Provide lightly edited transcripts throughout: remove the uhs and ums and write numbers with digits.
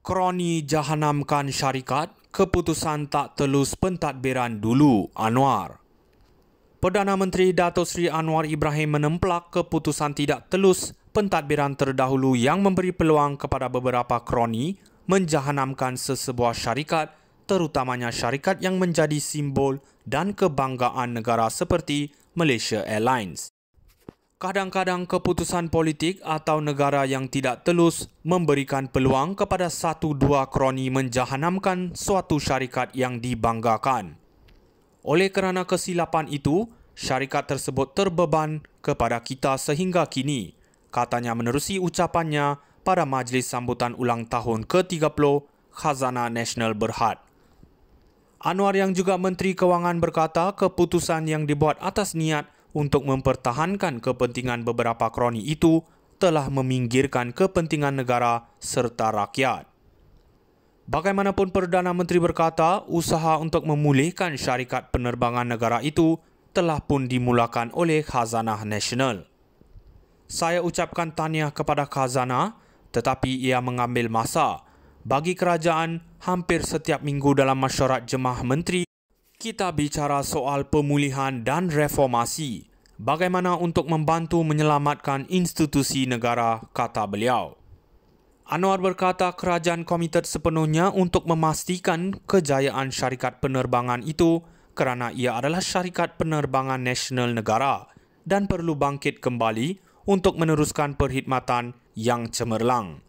Kroni jahanamkan syarikat, keputusan tak telus pentadbiran dulu, Anwar. Perdana Menteri Datuk Seri Anwar Ibrahim menemplak keputusan tidak telus pentadbiran terdahulu yang memberi peluang kepada beberapa kroni menjahanamkan sesebuah syarikat, terutamanya syarikat yang menjadi simbol dan kebanggaan negara seperti Malaysia Airlines. Kadang-kadang keputusan politik atau negara yang tidak telus memberikan peluang kepada satu dua kroni menjahanamkan suatu syarikat yang dibanggakan. Oleh kerana kesilapan itu, syarikat tersebut terbeban kepada kita sehingga kini, katanya menerusi ucapannya pada majlis sambutan ulang tahun ke-30 Khazanah Nasional Berhad. Anwar yang juga Menteri Kewangan berkata keputusan yang dibuat atas niat untuk mempertahankan kepentingan beberapa kroni itu telah meminggirkan kepentingan negara serta rakyat. Bagaimanapun Perdana Menteri berkata, usaha untuk memulihkan syarikat penerbangan negara itu telah pun dimulakan oleh Khazanah Nasional. Saya ucapkan tahniah kepada Khazanah, tetapi ia mengambil masa. Bagi kerajaan, hampir setiap minggu dalam mesyuarat Jemaah Menteri, kita bicara soal pemulihan dan reformasi. Bagaimana untuk membantu menyelamatkan institusi negara, kata beliau. Anwar berkata kerajaan komited sepenuhnya untuk memastikan kejayaan syarikat penerbangan itu kerana ia adalah syarikat penerbangan nasional negara dan perlu bangkit kembali untuk meneruskan perkhidmatan yang cemerlang.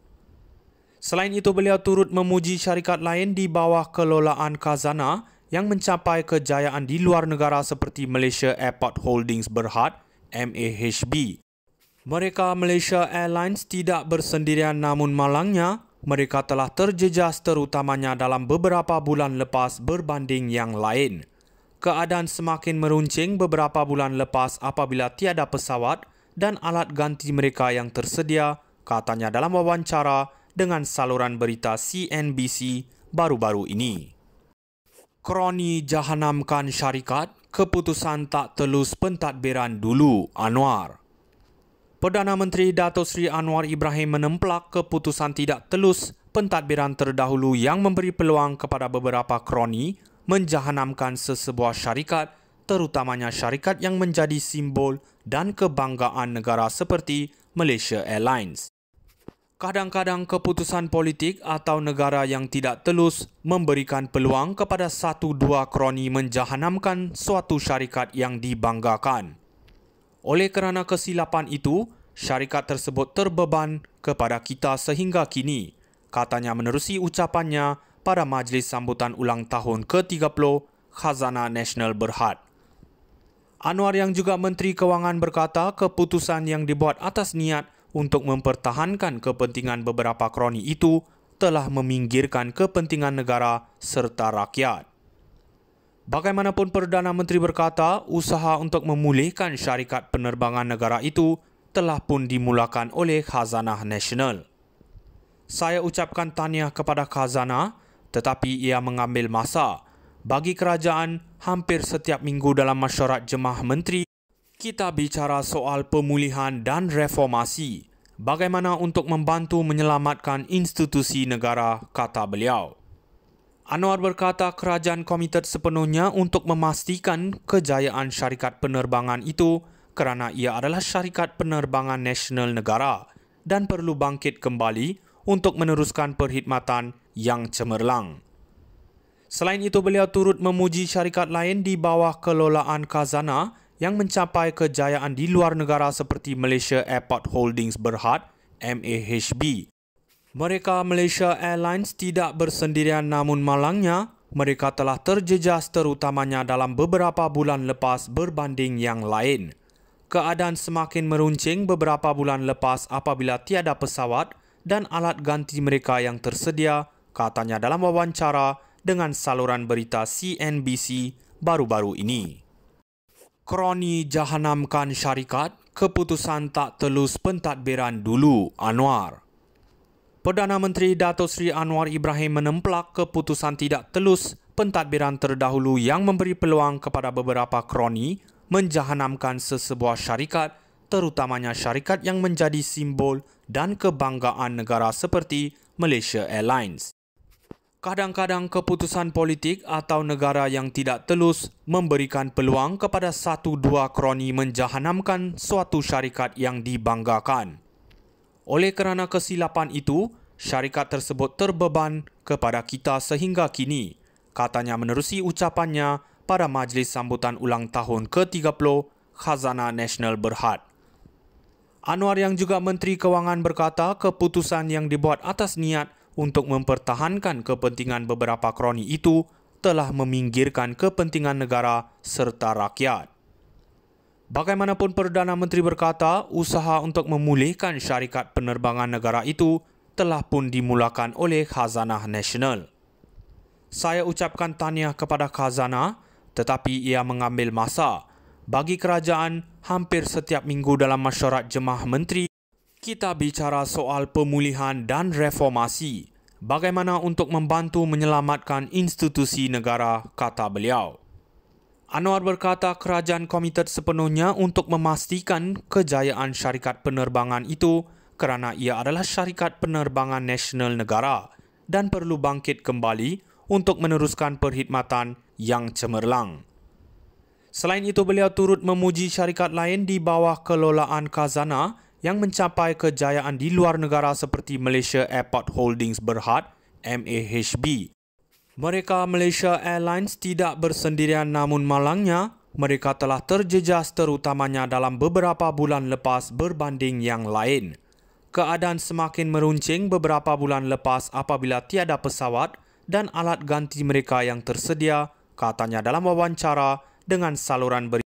Selain itu, beliau turut memuji syarikat lain di bawah kelolaan Khazanah yang mencapai kejayaan di luar negara seperti Malaysia Airport Holdings Berhad, MAHB. Mereka Malaysia Airlines tidak bersendirian, namun malangnya mereka telah terjejas terutamanya dalam beberapa bulan lepas berbanding yang lain. Keadaan semakin meruncing beberapa bulan lepas apabila tiada pesawat dan alat ganti mereka yang tersedia, katanya dalam wawancara dengan saluran berita CNBC baru-baru ini. Kroni jahanamkan syarikat, keputusan tak telus pentadbiran dulu, Anwar. Perdana Menteri Datuk Seri Anwar Ibrahim menemplak keputusan tidak telus pentadbiran terdahulu yang memberi peluang kepada beberapa kroni menjahanamkan sesebuah syarikat, terutamanya syarikat yang menjadi simbol dan kebanggaan negara seperti Malaysia Airlines. Kadang-kadang keputusan politik atau negara yang tidak telus memberikan peluang kepada satu dua kroni menjahanamkan suatu syarikat yang dibanggakan. Oleh kerana kesilapan itu, syarikat tersebut terbeban kepada kita sehingga kini, katanya menerusi ucapannya pada majlis sambutan ulang tahun ke-30 Khazanah Nasional Berhad. Anwar yang juga Menteri Kewangan berkata keputusan yang dibuat atas niat untuk mempertahankan kepentingan beberapa kroni itu telah meminggirkan kepentingan negara serta rakyat. Bagaimanapun Perdana Menteri berkata usaha untuk memulihkan syarikat penerbangan negara itu telah pun dimulakan oleh Khazanah Nasional. Saya ucapkan tahniah kepada Khazanah, tetapi ia mengambil masa. Bagi kerajaan, hampir setiap minggu dalam mesyuarat Jemaah Menteri, kita bicara soal pemulihan dan reformasi. Bagaimana untuk membantu menyelamatkan institusi negara, kata beliau. Anwar berkata kerajaan komited sepenuhnya untuk memastikan kejayaan syarikat penerbangan itu kerana ia adalah syarikat penerbangan nasional negara dan perlu bangkit kembali untuk meneruskan perkhidmatan yang cemerlang. Selain itu, beliau turut memuji syarikat lain di bawah kelolaan Khazanah yang mencapai kejayaan di luar negara seperti Malaysia Airport Holdings Berhad, MAHB. Mereka Malaysia Airlines tidak bersendirian, namun malangnya mereka telah terjejas terutamanya dalam beberapa bulan lepas berbanding yang lain. Keadaan semakin meruncing beberapa bulan lepas apabila tiada pesawat dan alat ganti mereka yang tersedia, katanya dalam wawancara dengan saluran berita CNBC baru-baru ini. Kroni jahanamkan syarikat, keputusan tak telus pentadbiran dulu, Anwar. Perdana Menteri Datuk Seri Anwar Ibrahim menemplak keputusan tidak telus pentadbiran terdahulu yang memberi peluang kepada beberapa kroni menjahanamkan sesebuah syarikat, terutamanya syarikat yang menjadi simbol dan kebanggaan negara seperti Malaysia Airlines. Kadang-kadang keputusan politik atau negara yang tidak telus memberikan peluang kepada satu dua kroni menjahanamkan suatu syarikat yang dibanggakan. Oleh kerana kesilapan itu, syarikat tersebut terbeban kepada kita sehingga kini, katanya menerusi ucapannya pada majlis sambutan ulang tahun ke-30 Khazanah Nasional Berhad. Anwar yang juga Menteri Kewangan berkata keputusan yang dibuat atas niat untuk mempertahankan kepentingan beberapa kroni itu telah meminggirkan kepentingan negara serta rakyat. Bagaimanapun Perdana Menteri berkata, usaha untuk memulihkan syarikat penerbangan negara itu telah pun dimulakan oleh Khazanah Nasional. Saya ucapkan tahniah kepada Khazanah, tetapi ia mengambil masa. Bagi kerajaan, hampir setiap minggu dalam mesyuarat Jemaah Menteri, kita bicara soal pemulihan dan reformasi. Bagaimana untuk membantu menyelamatkan institusi negara, kata beliau. Anwar berkata kerajaan komited sepenuhnya untuk memastikan kejayaan syarikat penerbangan itu kerana ia adalah syarikat penerbangan nasional negara dan perlu bangkit kembali untuk meneruskan perkhidmatan yang cemerlang. Selain itu, beliau turut memuji syarikat lain di bawah kelolaan Khazanah yang mencapai kejayaan di luar negara seperti Malaysia Airport Holdings Berhad, MAHB. Mereka Malaysia Airlines tidak bersendirian, namun malangnya mereka telah terjejas terutamanya dalam beberapa bulan lepas berbanding yang lain. Keadaan semakin meruncing beberapa bulan lepas apabila tiada pesawat dan alat ganti mereka yang tersedia, katanya dalam wawancara dengan saluran berita